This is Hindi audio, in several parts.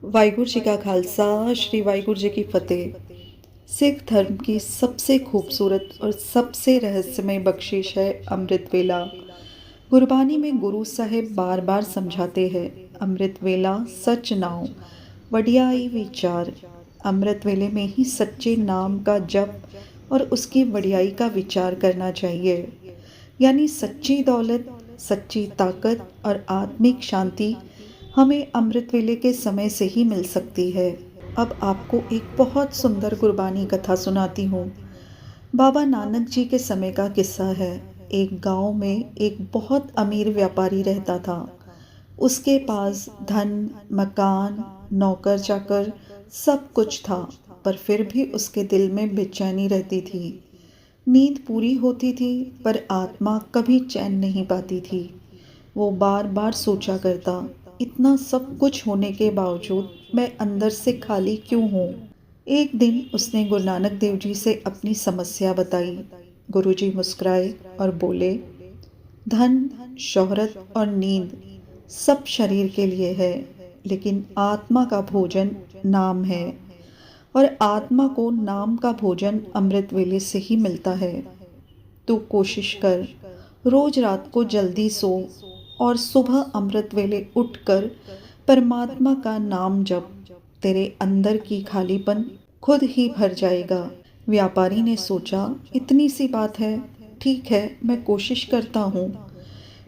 वाहिगुरु जी का खालसा, श्री वाहिगुरु जी की फतेह। सिख धर्म की सबसे खूबसूरत और सबसे रहस्यमय बख्शिश है अमृत वेला। गुरबानी में गुरु साहिब बार बार समझाते हैं, अमृत वेला सच नाउ वडियाई विचार। अमृत वेले में ही सच्चे नाम का जप और उसकी वडियाई का विचार करना चाहिए। यानी सच्ची दौलत, सच्ची ताकत और आत्मिक शांति हमें अमृत वेले के समय से ही मिल सकती है। अब आपको एक बहुत सुंदर गुरबानी कथा सुनाती हूँ। बाबा नानक जी के समय का किस्सा है। एक गांव में एक बहुत अमीर व्यापारी रहता था। उसके पास धन, मकान, नौकर चाकर सब कुछ था, पर फिर भी उसके दिल में बेचैनी रहती थी। नींद पूरी होती थी, पर आत्मा कभी चैन नहीं पाती थी। वो बार बार सोचा करता, इतना सब कुछ होने के बावजूद मैं अंदर से खाली क्यों हूँ। एक दिन उसने गुरु नानक देव जी से अपनी समस्या बताई। गुरुजी मुस्कुराए और बोले, धन, शोहरत और नींद सब शरीर के लिए है, लेकिन आत्मा का भोजन नाम है, और आत्मा को नाम का भोजन अमृत वेले से ही मिलता है। तू कोशिश कर, रोज रात को जल्दी सो और सुबह अमृत वेले उठकर परमात्मा का नाम जप। तेरे अंदर की खालीपन खुद ही भर जाएगा। व्यापारी ने सोचा, इतनी सी बात है, ठीक है, मैं कोशिश करता हूँ।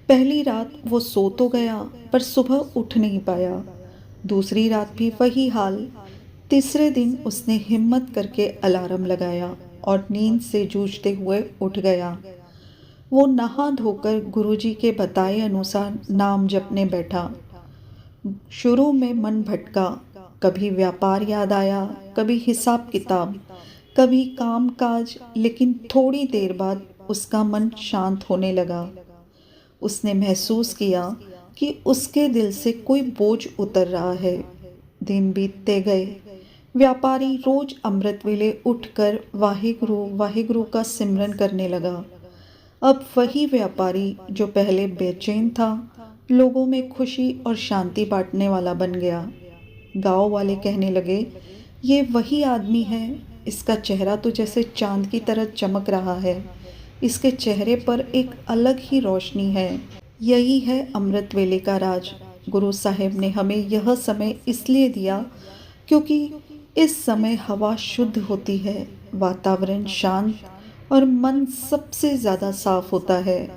पहली रात वो सो तो गया, पर सुबह उठ नहीं पाया। दूसरी रात भी वही हाल। तीसरे दिन उसने हिम्मत करके अलार्म लगाया और नींद से जूझते हुए उठ गया। वो नहा धोकर गुरुजी के बताए अनुसार नाम जपने बैठा। शुरू में मन भटका, कभी व्यापार याद आया, कभी हिसाब किताब, कभी काम काज, लेकिन थोड़ी देर बाद उसका मन शांत होने लगा। उसने महसूस किया कि उसके दिल से कोई बोझ उतर रहा है। दिन बीतते गए। व्यापारी रोज अमृत वेले उठकर वाहिगुरु वाहिगुरु का सिमरन करने लगा। अब वही व्यापारी जो पहले बेचैन था, लोगों में खुशी और शांति बांटने वाला बन गया। गांव वाले कहने लगे, ये वही आदमी है, इसका चेहरा तो जैसे चांद की तरह चमक रहा है। इसके चेहरे पर एक अलग ही रोशनी है। यही है अमृत वेले का राज। गुरु साहिब ने हमें यह समय इसलिए दिया क्योंकि इस समय हवा शुद्ध होती है, वातावरण शांत और मन सबसे ज़्यादा साफ होता है।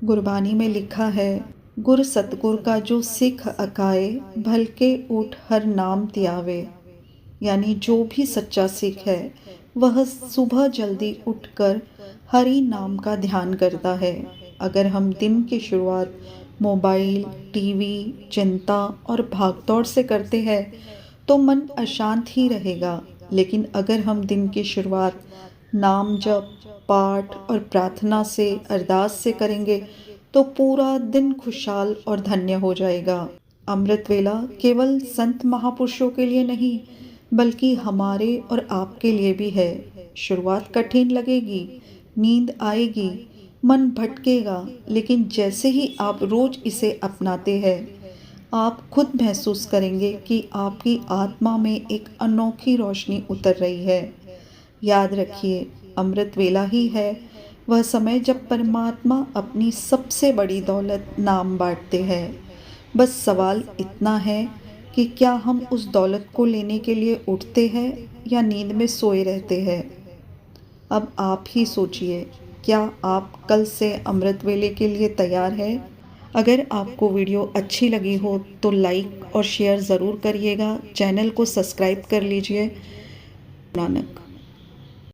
गुरबानी में लिखा है, गुर सतगुर का जो सिख अकाए, भलके उठ हर नाम त्यावे। यानी जो भी सच्चा सिख है, वह सुबह जल्दी उठकर हरि नाम का ध्यान करता है। अगर हम दिन की शुरुआत मोबाइल, टीवी, चिंता और भागदौड़ से करते हैं तो मन अशांत ही रहेगा। लेकिन अगर हम दिन की शुरुआत नाम जप, पाठ और प्रार्थना से, अरदास से करेंगे तो पूरा दिन खुशहाल और धन्य हो जाएगा। अमृत वेला केवल संत महापुरुषों के लिए नहीं, बल्कि हमारे और आपके लिए भी है। शुरुआत कठिन लगेगी, नींद आएगी, मन भटकेगा, लेकिन जैसे ही आप रोज इसे अपनाते हैं, आप खुद महसूस करेंगे कि आपकी आत्मा में एक अनोखी रोशनी उतर रही है। याद रखिए, अमृत वेला ही है वह समय जब परमात्मा अपनी सबसे बड़ी दौलत नाम बांटते हैं। बस सवाल इतना है कि क्या हम उस दौलत को लेने के लिए उठते हैं या नींद में सोए रहते हैं। अब आप ही सोचिए, क्या आप कल से अमृत वेले के लिए तैयार हैं? अगर आपको वीडियो अच्छी लगी हो तो लाइक और शेयर ज़रूर करिएगा। चैनल को सब्सक्राइब कर लीजिए। नानक।